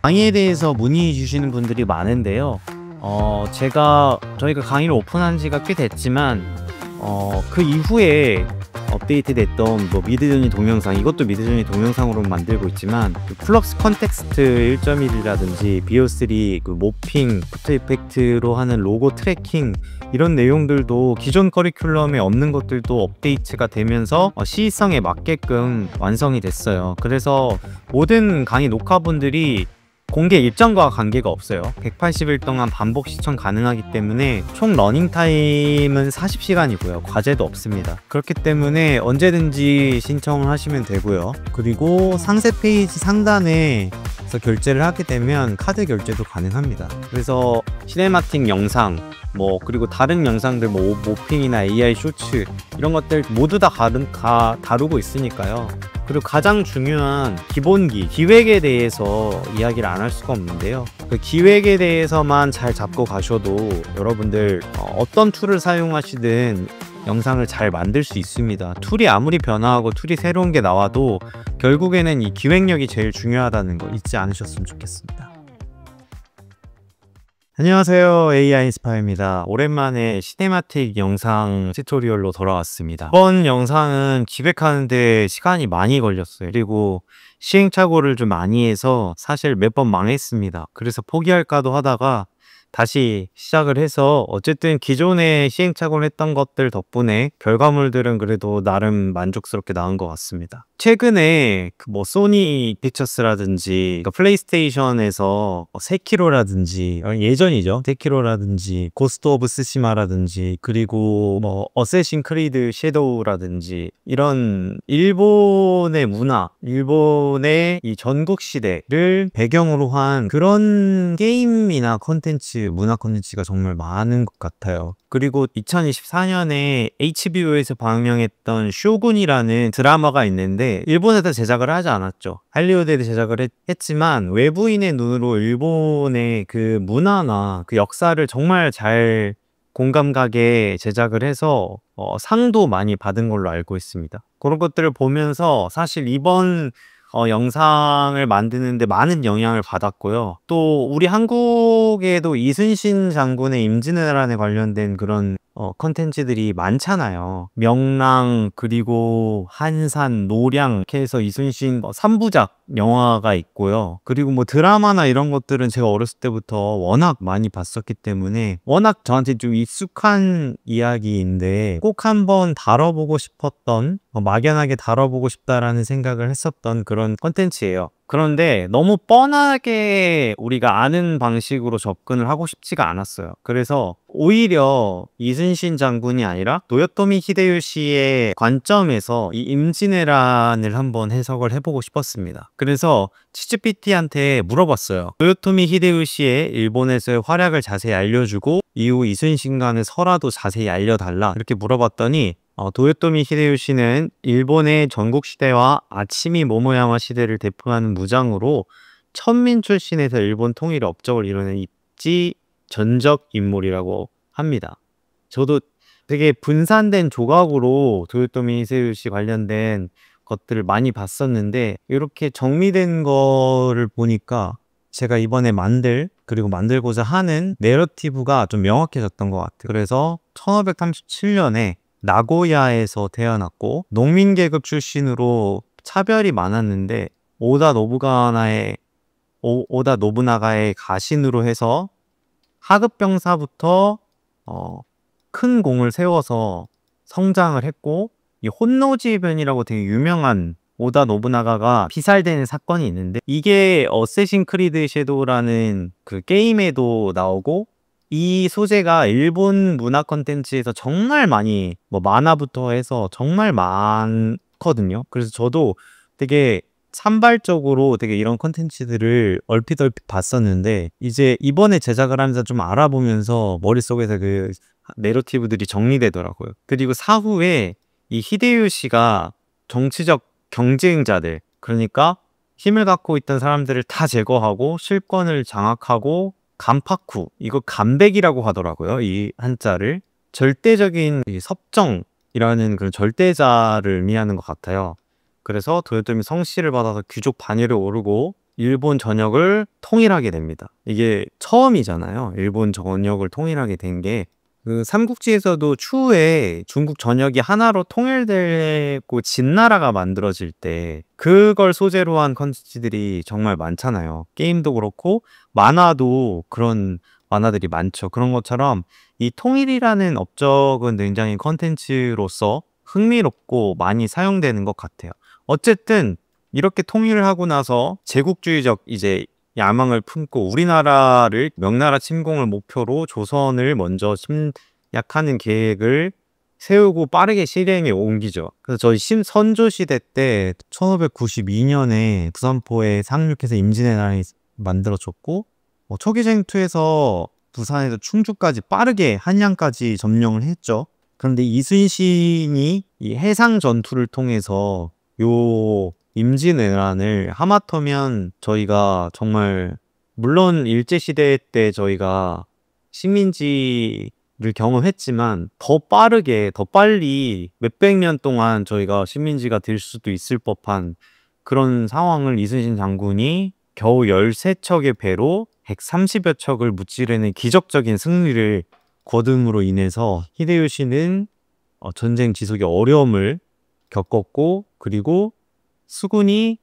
강의에 대해서 문의 주시는 분들이 많은데요. 저희가 강의를 오픈한 지가 꽤 됐지만, 그 이후에 업데이트 됐던 미드저니 동영상, 이것도 미드저니 동영상으로 만들고 있지만, 그 플럭스 컨텍스트 1.1이라든지 BO3 그 모핑, 부터 이펙트로 하는 로고 트래킹, 이런 내용들도 기존 커리큘럼에 없는 것들도 업데이트가 되면서 시의성에 맞게끔 완성이 됐어요. 그래서 모든 강의 녹화분들이 공개 일정과 관계가 없어요. 180일 동안 반복 시청 가능하기 때문에 총 러닝타임은 40시간이고요. 과제도 없습니다. 그렇기 때문에 언제든지 신청을 하시면 되고요. 그리고 상세 페이지 상단에 결제를 하게 되면 카드 결제도 가능합니다. 그래서 시네마틱 영상, 그리고 다른 영상들, 모핑이나 AI 쇼츠, 이런 것들 모두 다 다루고 있으니까요. 그리고 가장 중요한 기본기, 기획에 대해서 이야기를 안 할 수가 없는데요. 그 기획에 대해서만 잘 잡고 가셔도 여러분들 어떤 툴을 사용하시든 영상을 잘 만들 수 있습니다. 툴이 아무리 변화하고 툴이 새로운 게 나와도 결국에는 이 기획력이 제일 중요하다는 거 잊지 않으셨으면 좋겠습니다. 안녕하세요, AI 스파입니다. 오랜만에 시네마틱 영상 튜토리얼로 돌아왔습니다. 이번 영상은 기획하는데 시간이 많이 걸렸어요. 그리고 시행착오를 좀 많이 해서 사실 몇 번 망했습니다. 그래서 포기할까도 하다가 다시 시작을 해서 어쨌든 기존에 시행착오를 했던 것들 덕분에 결과물들은 그래도 나름 만족스럽게 나온 것 같습니다. 최근에 소니 픽처스라든지 플레이스테이션에서 세키로라든지, 예전이죠, 세키로라든지 고스트 오브 스시마라든지, 그리고 어쌔신 크리드 섀도우라든지, 이런 일본의 문화, 일본의 이 전국 시대를 배경으로 한 그런 게임이나 콘텐츠, 문화 콘텐츠가 정말 많은 것 같아요. 그리고 2024년에 HBO에서 방영했던 쇼군이라는 드라마가 있는데, 일본에서 제작을 하지 않았죠. 할리우드에 제작을 했지만 외부인의 눈으로 일본의 그 문화나 그 역사를 정말 잘 공감 가게 제작을 해서 상도 많이 받은 걸로 알고 있습니다. 그런 것들을 보면서 사실 이번 영상을 만드는데 많은 영향을 받았고요. 또 우리 한국에도 이순신 장군의 임진왜란에 관련된 그런 컨텐츠들이 많잖아요. 명랑, 그리고 한산, 노량, 이렇게 해서 이순신 3부작 영화가 있고요. 그리고 드라마나 이런 것들은 제가 어렸을 때부터 워낙 많이 봤었기 때문에 워낙 저한테 좀 익숙한 이야기인데 꼭 한번 다뤄보고 싶었던, 막연하게 다뤄보고 싶다라는 생각을 했었던 그런 컨텐츠예요. 그런데 너무 뻔하게 우리가 아는 방식으로 접근을 하고 싶지가 않았어요. 그래서 오히려 이순신 장군이 아니라 도요토미 히데요시의 관점에서 이 임진왜란을 한번 해석을 해보고 싶었습니다. 그래서 치즈피티한테 물어봤어요. 도요토미 히데요시의 일본에서의 활약을 자세히 알려주고 이후 이순신과의 설화도 자세히 알려달라, 이렇게 물어봤더니 도요토미 히데요시는 일본의 전국시대와 아치미 모모야마 시대를 대표하는 무장으로 천민 출신에서 일본 통일의 업적을 이뤄낸 입지 전적 인물이라고 합니다. 저도 되게 분산된 조각으로 도요토미 히데요시 관련된 것들을 많이 봤었는데, 이렇게 정리된 거를 보니까 제가 이번에 그리고 만들고자 하는 내러티브가 좀 명확해졌던 것 같아요. 그래서 1537년에 나고야에서 태어났고 농민계급 출신으로 차별이 많았는데 오다 노부나가의 가신으로 해서 하급병사부터 큰 공을 세워서 성장을 했고, 이 혼노지변이라고 되게 유명한 오다 노부나가가 피살되는 사건이 있는데, 이게 어쌔신 크리드 섀도우라는 그 게임에도 나오고, 이 소재가 일본 문화 콘텐츠에서 정말 많이 만화부터 해서 정말 많거든요. 그래서 저도 되게 산발적으로 되게 이런 콘텐츠들을 얼핏 봤었는데, 이제 이번에 제작을 하면서 좀 알아보면서 머릿속에서 그 내러티브들이 정리되더라고요. 그리고 사후에 이 히데요시가 정치적 경쟁자들, 그러니까 힘을 갖고 있던 사람들을 다 제거하고 실권을 장악하고, 간파쿠, 이거 간백이라고 하더라고요, 이 한자를. 절대적인 이 섭정이라는 그런 절대자를 의미하는 것 같아요. 그래서 도요토미 성씨를 받아서 귀족 반열에 오르고 일본 전역을 통일하게 됩니다. 이게 처음이잖아요. 일본 전역을 통일하게 된 게. 그 삼국지에서도 추후에 중국 전역이 하나로 통일되고 진나라가 만들어질 때 그걸 소재로 한 컨텐츠들이 정말 많잖아요. 게임도 그렇고 만화도 그런 만화들이 많죠. 그런 것처럼 이 통일이라는 업적은 굉장히 컨텐츠로서 흥미롭고 많이 사용되는 것 같아요. 어쨌든 이렇게 통일을 하고 나서 제국주의적 이제 야망을 품고 우리나라를 명나라 침공을 목표로 조선을 먼저 침략하는 계획을 세우고 빠르게 실행에 옮기죠. 그래서 저희 선조시대 때 1592년에 부산포에 상륙해서 임진왜란이 만들어졌고 초기쟁투에서 부산에서 충주까지 빠르게 한양까지 점령을 했죠. 그런데 이순신이 이 해상 전투를 통해서 요 임진왜란을 하마터면 저희가 정말 물론 일제시대 때 저희가 식민지를 경험했지만 더 빠르게 더 빨리 몇백 년 동안 저희가 식민지가 될 수도 있을 법한 그런 상황을 이순신 장군이 겨우 13척의 배로 130여 척을 무찌르는 기적적인 승리를 거둠으로 인해서 히데요시는 전쟁 지속의 어려움을 겪었고 그리고 수군이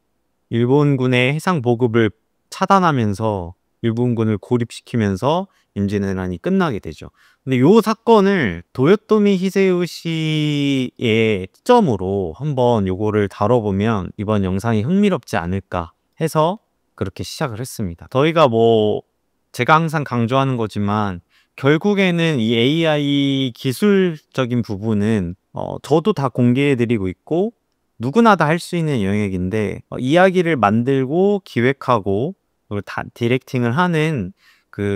일본군의 해상 보급을 차단하면서 일본군을 고립시키면서 임진왜란이 끝나게 되죠. 근데 이 사건을 도요토미 히데요시의 시점으로 한번 요거를 다뤄보면 이번 영상이 흥미롭지 않을까 해서 그렇게 시작을 했습니다. 저희가 제가 항상 강조하는 거지만 결국에는 이 AI 기술적인 부분은 저도 다 공개해드리고 있고 누구나 다 할 수 있는 영역인데 이야기를 만들고 기획하고 그리고 다 디렉팅을 하는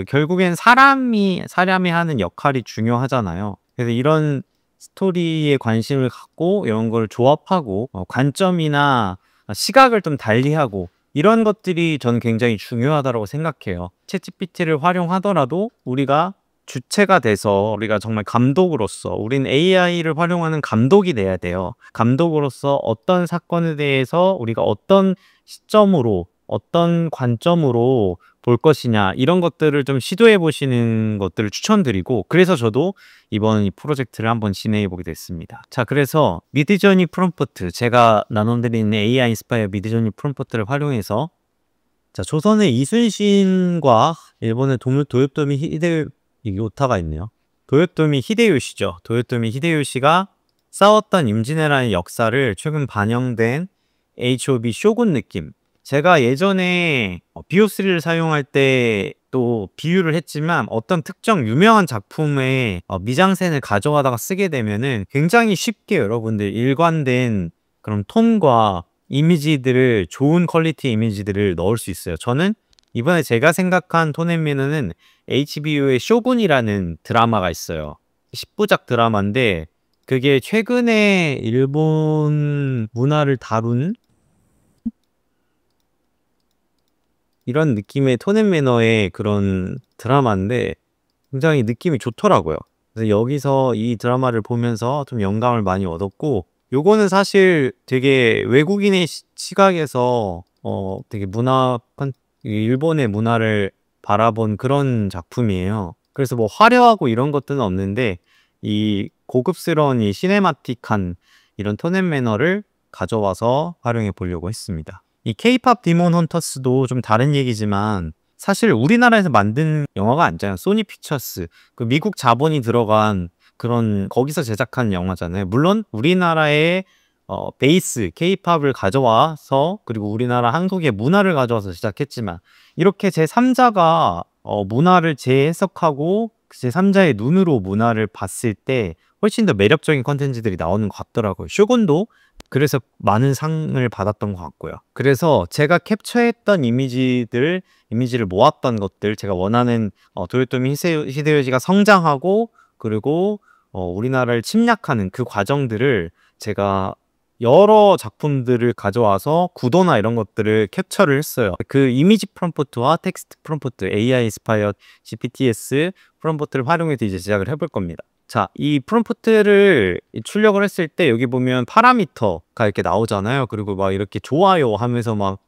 결국엔 사람이 하는 역할이 중요하잖아요. 그래서 이런 스토리에 관심을 갖고 이런 걸 조합하고 관점이나 시각을 좀 달리하고 이런 것들이 저는 굉장히 중요하다고 생각해요. 챗GPT를 활용하더라도 우리가 주체가 돼서 우리가 정말 감독으로서 우린 AI를 활용하는 감독이 돼야 돼요. 감독으로서 어떤 사건에 대해서 우리가 어떤 시점으로 어떤 관점으로 볼 것이냐 이런 것들을 좀 시도해 보시는 것들을 추천드리고 그래서 저도 이번 이 프로젝트를 한번 진행해 보게 됐습니다. 자, 그래서 미드저니 프롬프트 제가 나눠드리는 AI 인스파이어 미드저니 프롬프트를 활용해서 자, 조선의 이순신과 일본의 도요토미 이게 오타가 있네요. 도요토미 히데요시죠. 도요토미 히데요시가 싸웠던 임진왜란의 역사를 최근 반영된 HOB 쇼군 느낌. 제가 예전에 BO3를 사용할 때 또 비유를 했지만 어떤 특정 유명한 작품의 미장센을 가져가다가 쓰게 되면은 굉장히 쉽게 여러분들 일관된 그런 톤과 이미지들을 좋은 퀄리티 이미지들을 넣을 수 있어요. 저는 이번에 제가 생각한 톤앤매너는 HBO의 쇼군이라는 드라마가 있어요. 10부작 드라마인데 그게 최근에 일본 문화를 다룬 이런 느낌의 톤앤매너의 그런 드라마인데 굉장히 느낌이 좋더라고요. 그래서 여기서 이 드라마를 보면서 좀 영감을 많이 얻었고 요거는 사실 되게 외국인의 시각에서 되게 일본의 문화를 바라본 그런 작품이에요. 그래서 화려하고 이런 것들은 없는데 이 고급스러운 이 시네마틱한 이런 톤앤매너를 가져와서 활용해 보려고 했습니다. 이 K-팝 디몬 헌터스도 좀 다른 얘기지만 사실 우리나라에서 만든 영화가 아니잖아요. 소니 픽처스 그 미국 자본이 들어간 그런 거기서 제작한 영화잖아요. 물론 우리나라의 베이스 K-팝을 가져와서 그리고 우리나라 한국의 문화를 가져와서 제작했지만 이렇게 제3자가 문화를 재해석하고 제3자의 눈으로 문화를 봤을 때 훨씬 더 매력적인 컨텐츠들이 나오는 것 같더라고요. 쇼군도 그래서 많은 상을 받았던 것 같고요. 그래서 제가 캡처했던 이미지를 모았던 것들 제가 원하는 도요토미 히데요시가 성장하고 그리고 우리나라를 침략하는 그 과정들을 제가 여러 작품들을 가져와서 구도나 이런 것들을 캡처를 했어요. 그 이미지 프롬프트와 텍스트 프롬프트 AI 인스파이어 GPTs 프롬프트를 활용해서 이제 제작을 해볼 겁니다. 자, 이 프롬프트를 출력을 했을 때 여기 보면 파라미터가 이렇게 나오잖아요. 그리고 막 이렇게 좋아요 하면서 막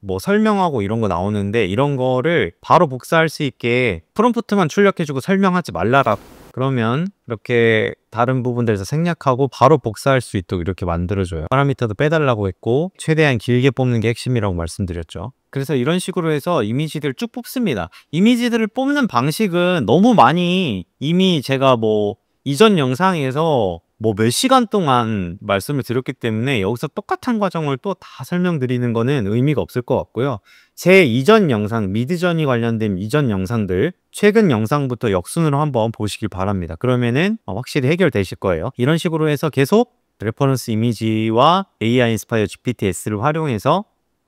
뭐 설명하고 이런 거 나오는데 이런 거를 바로 복사할 수 있게 프롬프트만 출력해주고 설명하지 말라라. 그러면 이렇게 다른 부분들에서 생략하고 바로 복사할 수 있도록 이렇게 만들어줘요. 파라미터도 빼달라고 했고 최대한 길게 뽑는 게 핵심이라고 말씀드렸죠. 그래서 이런 식으로 해서 이미지들을 쭉 뽑습니다. 이미지들을 뽑는 방식은 너무 많이 이미 제가 뭐 이전 영상에서 뭐 몇 시간 동안 말씀을 드렸기 때문에 여기서 똑같은 과정을 또 다 설명드리는 거는 의미가 없을 것 같고요. 제 이전 영상, 미드저니 관련된 이전 영상들, 최근 영상부터 역순으로 한번 보시길 바랍니다. 그러면은 확실히 해결되실 거예요. 이런 식으로 해서 계속 레퍼런스 이미지와 AI 인스파이어 GPTS를 활용해서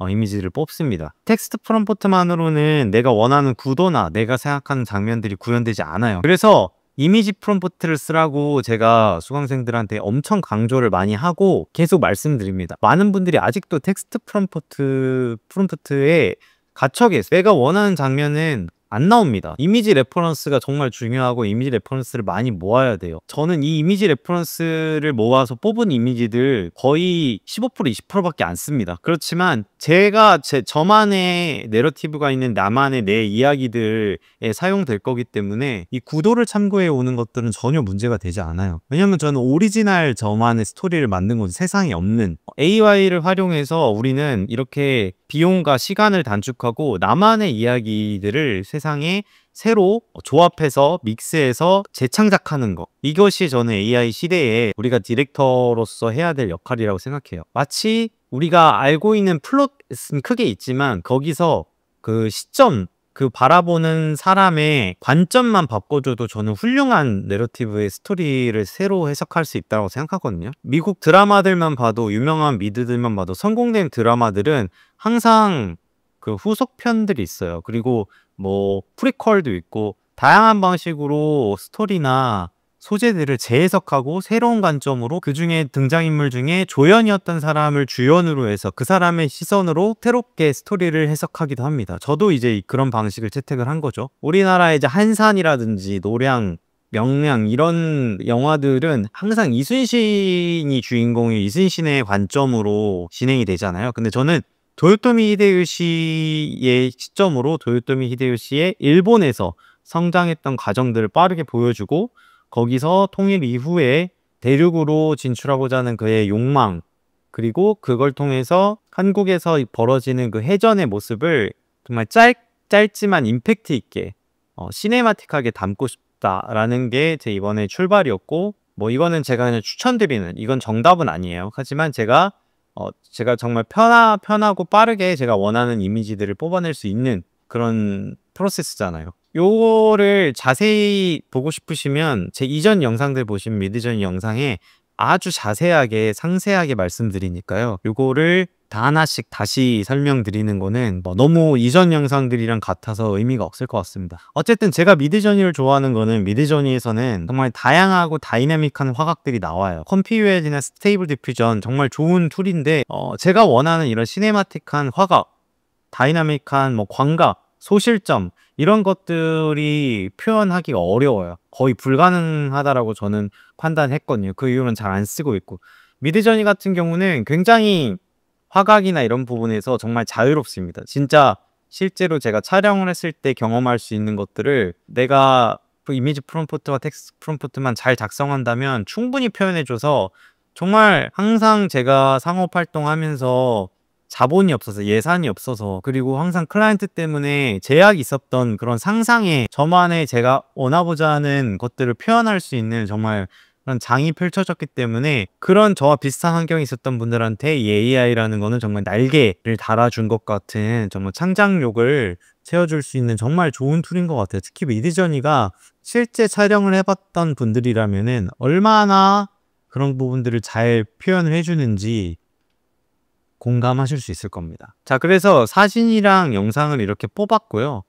이미지를 뽑습니다. 텍스트 프롬프트만으로는 내가 원하는 구도나 내가 생각하는 장면들이 구현되지 않아요. 그래서 이미지 프롬프트를 쓰라고 제가 수강생들한테 엄청 강조를 많이 하고 계속 말씀드립니다. 많은 분들이 아직도 텍스트 프롬프트에 갇혀 계세요. 내가 원하는 장면은 안 나옵니다. 이미지 레퍼런스가 정말 중요하고 이미지 레퍼런스를 많이 모아야 돼요. 저는 이 이미지 레퍼런스를 모아서 뽑은 이미지들 거의 15% 20%밖에 안 씁니다. 그렇지만 제가 저만의 내러티브가 있는 나만의 내 이야기들에 사용될 거기 때문에 이 구도를 참고해 오는 것들은 전혀 문제가 되지 않아요. 왜냐면 저는 오리지널 저만의 스토리를 만든 건 세상에 없는 AI를 활용해서 우리는 이렇게 비용과 시간을 단축하고 나만의 이야기들을 세상에 새로 조합해서 믹스해서 재창작하는 거, 이것이 저는 AI 시대에 우리가 디렉터로서 해야 될 역할이라고 생각해요. 마치 우리가 알고 있는 플롯은 크게 있지만 거기서 그 시점, 그 바라보는 사람의 관점만 바꿔줘도 저는 훌륭한 내러티브의 스토리를 새로 해석할 수 있다고 생각하거든요. 미국 드라마들만 봐도, 유명한 미드들만 봐도 성공된 드라마들은 항상 그 후속편들이 있어요. 그리고 뭐 프리퀄도 있고 다양한 방식으로 스토리나 소재들을 재해석하고 새로운 관점으로 그 중에 등장인물 중에 조연이었던 사람을 주연으로 해서 그 사람의 시선으로 새롭게 스토리를 해석하기도 합니다. 저도 이제 그런 방식을 채택을 한 거죠. 우리나라의 이제 한산이라든지 노량, 명량 이런 영화들은 항상 이순신이 주인공이 이순신의 관점으로 진행이 되잖아요. 근데 저는 도요토미 히데요시의 시점으로 도요토미 히데요시의 일본에서 성장했던 과정들을 빠르게 보여주고 거기서 통일 이후에 대륙으로 진출하고자 하는 그의 욕망, 그리고 그걸 통해서 한국에서 벌어지는 그 해전의 모습을 정말 짧지만 임팩트 있게 시네마틱하게 담고 싶다라는 게 제 이번에 출발이었고, 뭐 이거는 제가 그냥 추천드리는, 이건 정답은 아니에요. 하지만 제가 정말 편하고 빠르게 제가 원하는 이미지들을 뽑아낼 수 있는 그런 프로세스잖아요. 요거를 자세히 보고 싶으시면 제 이전 영상들 보시면 미드저니 영상에 아주 자세하게 상세하게 말씀드리니까요. 요거를 다 하나씩 다시 설명드리는 거는 너무 이전 영상들이랑 같아서 의미가 없을 것 같습니다. 어쨌든 제가 미드저니를 좋아하는 거는 미드저니에서는 정말 다양하고 다이내믹한 화각들이 나와요. 컴퓨에이지나 스테이블 디퓨전 정말 좋은 툴인데 제가 원하는 이런 시네마틱한 화각, 다이나믹한 광각, 소실점 이런 것들이 표현하기가 어려워요. 거의 불가능하다라고 저는 판단했거든요. 그 이유는 잘 안 쓰고 있고, 미드저니 같은 경우는 굉장히 화각이나 이런 부분에서 정말 자유롭습니다. 진짜 실제로 제가 촬영을 했을 때 경험할 수 있는 것들을 내가 그 이미지 프롬프트와 텍스트 프롬프트만 잘 작성한다면 충분히 표현해줘서, 정말 항상 제가 상업 활동하면서 자본이 없어서, 예산이 없어서, 그리고 항상 클라이언트 때문에 제약이 있었던 그런 상상에 저만의 제가 원하고자 하는 것들을 표현할 수 있는 정말 그런 장이 펼쳐졌기 때문에, 그런 저와 비슷한 환경이 있었던 분들한테 이 AI라는 거는 정말 날개를 달아준 것 같은, 정말 창작력을 채워줄 수 있는 정말 좋은 툴인 것 같아요. 특히 미드저니가 실제 촬영을 해봤던 분들이라면은 얼마나 그런 부분들을 잘 표현을 해주는지 공감하실 수 있을 겁니다. 자, 그래서 사진이랑 영상을 이렇게 뽑았고요.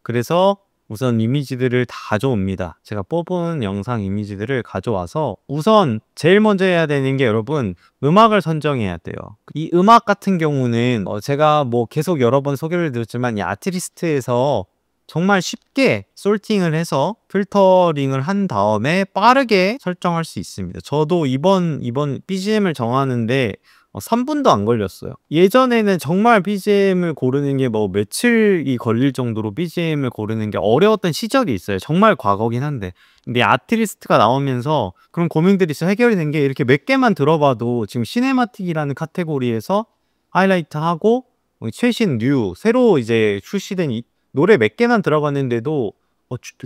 그래서 우선 이미지들을 다 가져옵니다. 제가 뽑은 영상 이미지들을 가져와서 우선 제일 먼저 해야 되는 게, 여러분, 음악을 선정해야 돼요. 이 음악 같은 경우는 제가 계속 여러 번 소개를 드렸지만 이 아티스트에서 정말 쉽게 솔팅을 해서 필터링을 한 다음에 빠르게 설정할 수 있습니다. 저도 이번 BGM을 정하는데 3분도 안 걸렸어요. 예전에는 정말 BGM을 고르는 게 뭐 며칠이 걸릴 정도로 BGM을 고르는 게 어려웠던 시절이 있어요. 정말 과거긴 한데. 근데 아트리스트가 나오면서 그런 고민들이 진짜 해결이 된 게 이렇게 몇 개만 들어봐도 지금 시네마틱이라는 카테고리에서 하이라이트하고 최신 뉴 새로 이제 출시된 이 노래 몇 개만 들어봤는데도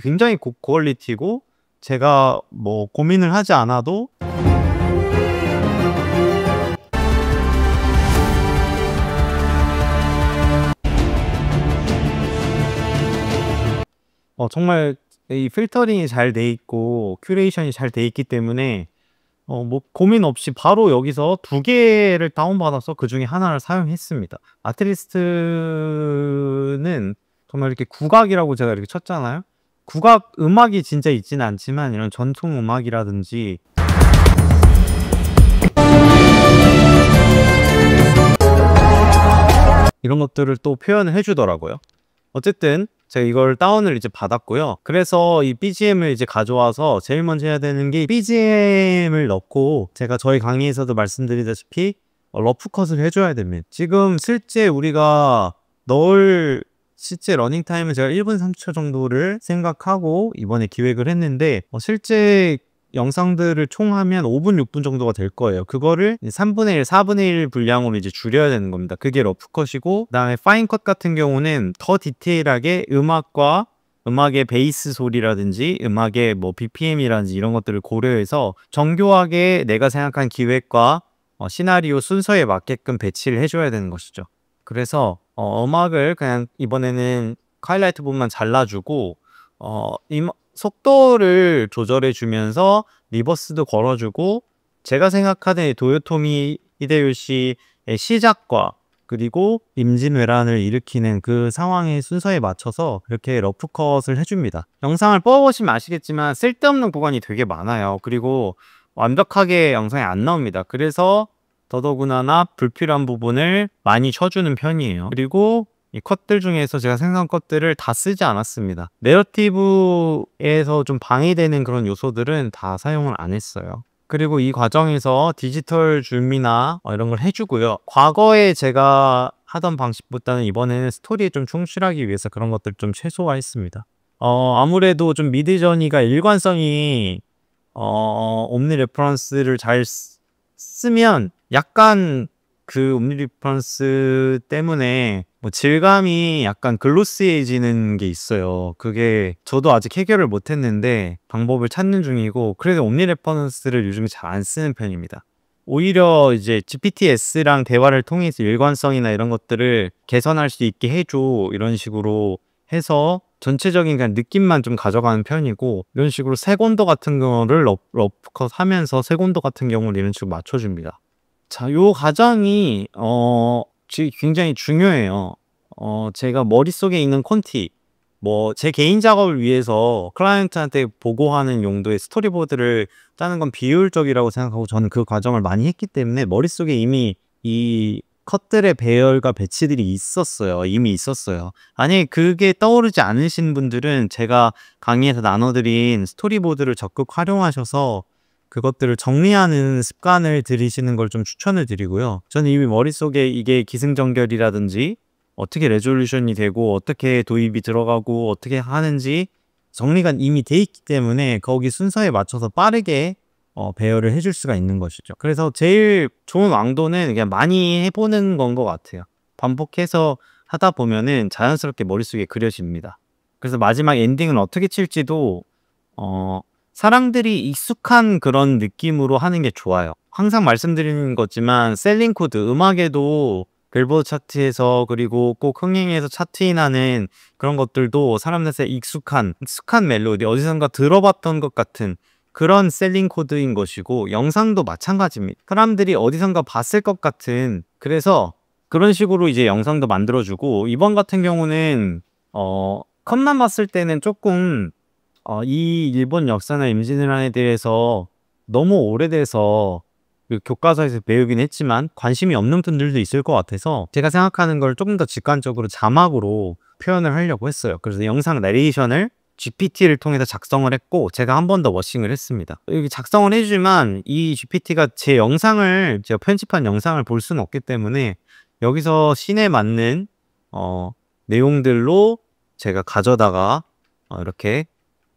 굉장히 고퀄리티고 제가 뭐 고민을 하지 않아도 정말 이 필터링이 잘 돼 있고 큐레이션이 잘 돼 있기 때문에 뭐 고민 없이 바로 여기서 2개를 다운받아서 그중에 하나를 사용했습니다. 아트리스트는 정말 이렇게 국악이라고 제가 이렇게 쳤잖아요. 국악 음악이 진짜 있지는 않지만 이런 전통 음악이라든지 이런 것들을 또 표현을 해 주더라고요. 어쨌든 제가 이걸 다운을 이제 받았고요. 그래서 이 BGM을 이제 가져와서 제일 먼저 해야 되는 게 BGM을 넣고, 제가 저희 강의에서도 말씀드리다시피 러프컷을 해줘야 됩니다. 지금 실제 우리가 넣을 실제 러닝타임은 제가 1분 30초 정도를 생각하고 이번에 기획을 했는데 실제 영상들을 총 하면 5분 6분 정도가 될 거예요. 그거를 3분의 1, 4분의 1 분량으로 이제 줄여야 되는 겁니다. 그게 러프컷이고, 그다음에 파인컷 같은 경우는 더 디테일하게 음악과 음악의 베이스 소리라든지 음악의 뭐 BPM이라든지 이런 것들을 고려해서 정교하게 내가 생각한 기획과 시나리오 순서에 맞게끔 배치를 해줘야 되는 것이죠. 그래서 음악을 그냥 이번에는 하이라이트 부분만 잘라주고 속도를 조절해 주면서 리버스도 걸어주고, 제가 생각하는 도요토미 히데요시의 시작과 그리고 임진왜란을 일으키는 그 상황의 순서에 맞춰서 이렇게 러프컷을 해줍니다. 영상을 뽑아보시면 아시겠지만 쓸데없는 구간이 되게 많아요. 그리고 완벽하게 영상이 안 나옵니다. 그래서 더더군다나 불필요한 부분을 많이 쳐주는 편이에요. 그리고 이 컷들 중에서 제가 생각한 것들을 다 쓰지 않았습니다. 내러티브에서 좀 방해되는 그런 요소들은 다 사용을 안 했어요. 그리고 이 과정에서 디지털 줌이나 이런 걸 해주고요. 과거에 제가 하던 방식보다는 이번에는 스토리에 좀 충실하기 위해서 그런 것들 좀 최소화했습니다. 아무래도 좀 미드저니가 일관성이 옴니 레퍼런스를 잘 쓰면 약간 그 옴니 레퍼런스 때문에 뭐 질감이 약간 글로시해지는 게 있어요. 그게 저도 아직 해결을 못했는데 방법을 찾는 중이고, 그래서 옴니 레퍼런스를 요즘에 잘 안 쓰는 편입니다. 오히려 이제 GPTS랑 대화를 통해서 일관성이나 이런 것들을 개선할 수 있게 해줘, 이런 식으로 해서 전체적인 그냥 느낌만 좀 가져가는 편이고, 이런 식으로 색온도 같은 거를 러프컷 하면서 색온도 같은 경우를 이런 식으로 맞춰줍니다. 자, 요 과정이 굉장히 중요해요. 제가 머릿속에 있는 콘티, 뭐 제 개인 작업을 위해서 클라이언트한테 보고하는 용도의 스토리보드를 짜는 건 비효율적이라고 생각하고, 저는 그 과정을 많이 했기 때문에 머릿속에 이미 이 컷들의 배열과 배치들이 있었어요. 이미 있었어요. 만약에 그게 떠오르지 않으신 분들은 제가 강의에서 나눠드린 스토리보드를 적극 활용하셔서 그것들을 정리하는 습관을 들이시는 걸 좀 추천을 드리고요. 저는 이미 머릿속에 이게 기승전결이라든지 어떻게 레졸루션이 되고 어떻게 도입이 들어가고 어떻게 하는지 정리가 이미 돼 있기 때문에 거기 순서에 맞춰서 빠르게 배열을 해줄 수가 있는 것이죠. 그래서 제일 좋은 왕도는 그냥 많이 해보는 건 것 같아요. 반복해서 하다 보면은 자연스럽게 머릿속에 그려집니다. 그래서 마지막 엔딩을 어떻게 칠지도 사람들이 익숙한 그런 느낌으로 하는 게 좋아요. 항상 말씀드리는 거지만 셀링 코드, 음악에도 빌보드 차트에서 그리고 꼭 흥행에서 차트인하는 그런 것들도 사람들한테 익숙한 멜로디, 어디선가 들어봤던 것 같은 그런 셀링 코드인 것이고, 영상도 마찬가지입니다. 사람들이 어디선가 봤을 것 같은, 그래서 그런 식으로 이제 영상도 만들어주고, 이번 같은 경우는 컷만 봤을 때는 조금 이 일본 역사나 임진왜란에 대해서 너무 오래돼서 그 교과서에서 배우긴 했지만 관심이 없는 분들도 있을 것 같아서 제가 생각하는 걸 조금 더 직관적으로 자막으로 표현을 하려고 했어요. 그래서 영상 내레이션을 GPT를 통해서 작성을 했고 제가 한 번 더 워싱을 했습니다. 여기 작성을 해주지만 이 GPT가 제 영상을 제가 편집한 영상을 볼 수는 없기 때문에 여기서 씬에 맞는 내용들로 제가 가져다가 이렇게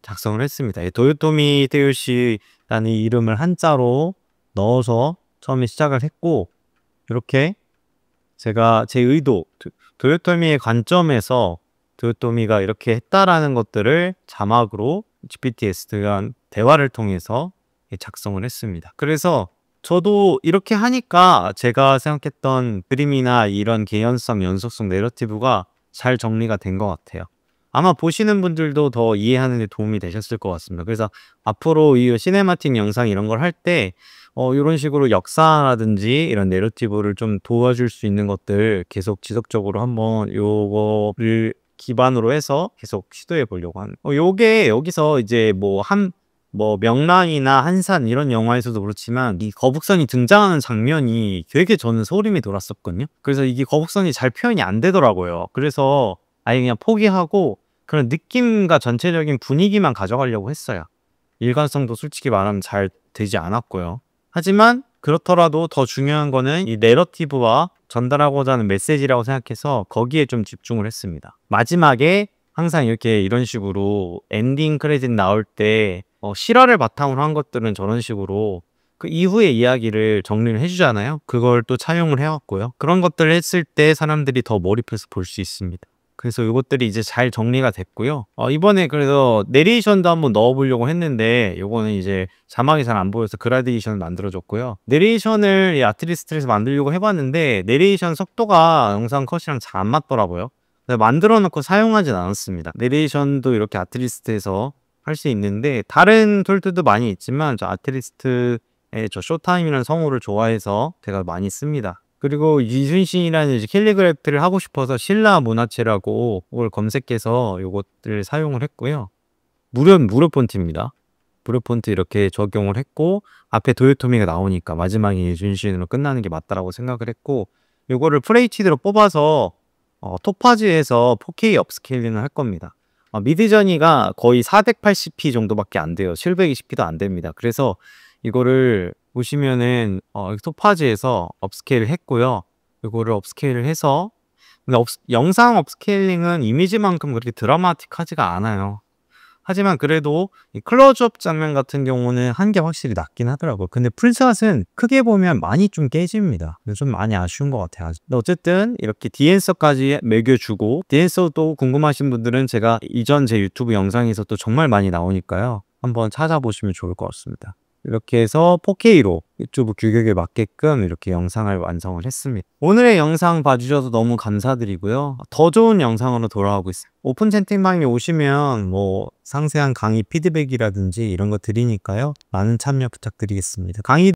작성을 했습니다. 도요토미 히데요시라는 이름을 한자로 넣어서 처음에 시작을 했고 이렇게 제가 제 의도, 도요토미의 관점에서 도요토미가 이렇게 했다라는 것들을 자막으로 GPT와 대화를 통해서 작성을 했습니다. 그래서 저도 이렇게 하니까 제가 생각했던 그림이나 이런 개연성, 연속성, 내러티브가 잘 정리가 된 것 같아요. 아마 보시는 분들도 더 이해하는 데 도움이 되셨을 것 같습니다. 그래서 앞으로 이 시네마틱 영상 이런 걸 할 때 이런 식으로 역사라든지 이런 내러티브를 좀 도와줄 수 있는 것들 계속 지속적으로 한번 요거를 기반으로 해서 계속 시도해 보려고 하는. 요게 여기서 이제 뭐 명랑이나 한산 이런 영화에서도 그렇지만 이 거북선이 등장하는 장면이 되게 저는 소름이 돋았었거든요. 그래서 이게 거북선이 잘 표현이 안 되더라고요. 그래서 아예 그냥 포기하고 그런 느낌과 전체적인 분위기만 가져가려고 했어요. 일관성도 솔직히 말하면 잘 되지 않았고요. 하지만 그렇더라도 더 중요한 거는 이 내러티브와 전달하고자 하는 메시지라고 생각해서 거기에 좀 집중을 했습니다. 마지막에 항상 이렇게 이런 식으로 엔딩 크레딧 나올 때 실화를 바탕으로 한 것들은 저런 식으로 그 이후의 이야기를 정리를 해주잖아요. 그걸 또 차용을 해왔고요. 그런 것들을 했을 때 사람들이 더 몰입해서 볼 수 있습니다. 그래서 이것들이 이제 잘 정리가 됐고요. 이번에 그래서 내레이션도 한번 넣어보려고 했는데 요거는 이제 자막이 잘 안 보여서 그라데이션을 만들어줬고요. 내레이션을 이 아트리스트에서 만들려고 해봤는데 내레이션 속도가 영상 컷이랑 잘 안 맞더라고요. 만들어 놓고 사용하진 않았습니다. 내레이션도 이렇게 아트리스트에서 할 수 있는데 다른 툴들도 많이 있지만 저 아트리스트의 저 쇼타임이라는 성우를 좋아해서 제가 많이 씁니다. 그리고 이순신이라는 이제 캘리그래피를 하고 싶어서 신라 문화체라고 그걸 검색해서 요것들을 사용을 했고요. 무료 폰트입니다. 무료 폰트 이렇게 적용을 했고 앞에 도요토미가 나오니까 마지막에 이순신으로 끝나는 게 맞다라고 생각을 했고 요거를 FHD로 뽑아서 토파즈에서 4K 업스케일링을 할 겁니다. 미드저니가 거의 480p 정도밖에 안 돼요. 720p도 안 됩니다. 그래서 이거를 보시면은 토파즈에서 업스케일을 했고요. 이거를 업스케일을 해서 근데 영상 업스케일링은 이미지만큼 그렇게 드라마틱하지가 않아요. 하지만 그래도 이 클로즈업 장면 같은 경우는 한 게 확실히 낫긴 하더라고요. 근데 풀샷은 크게 보면 많이 좀 깨집니다. 좀 많이 아쉬운 것 같아요. 근데 어쨌든 이렇게 디앤서까지 매겨주고 디앤서도 궁금하신 분들은 제가 이전 제 유튜브 영상에서 또 정말 많이 나오니까요. 한번 찾아보시면 좋을 것 같습니다. 이렇게 해서 4K로 유튜브 규격에 맞게끔 이렇게 영상을 완성을 했습니다. 오늘의 영상 봐주셔서 너무 감사드리고요. 더 좋은 영상으로 돌아오고 있습니다. 오픈 채팅방에 오시면 뭐 상세한 강의 피드백이라든지 이런 거 드리니까요. 많은 참여 부탁드리겠습니다. 강의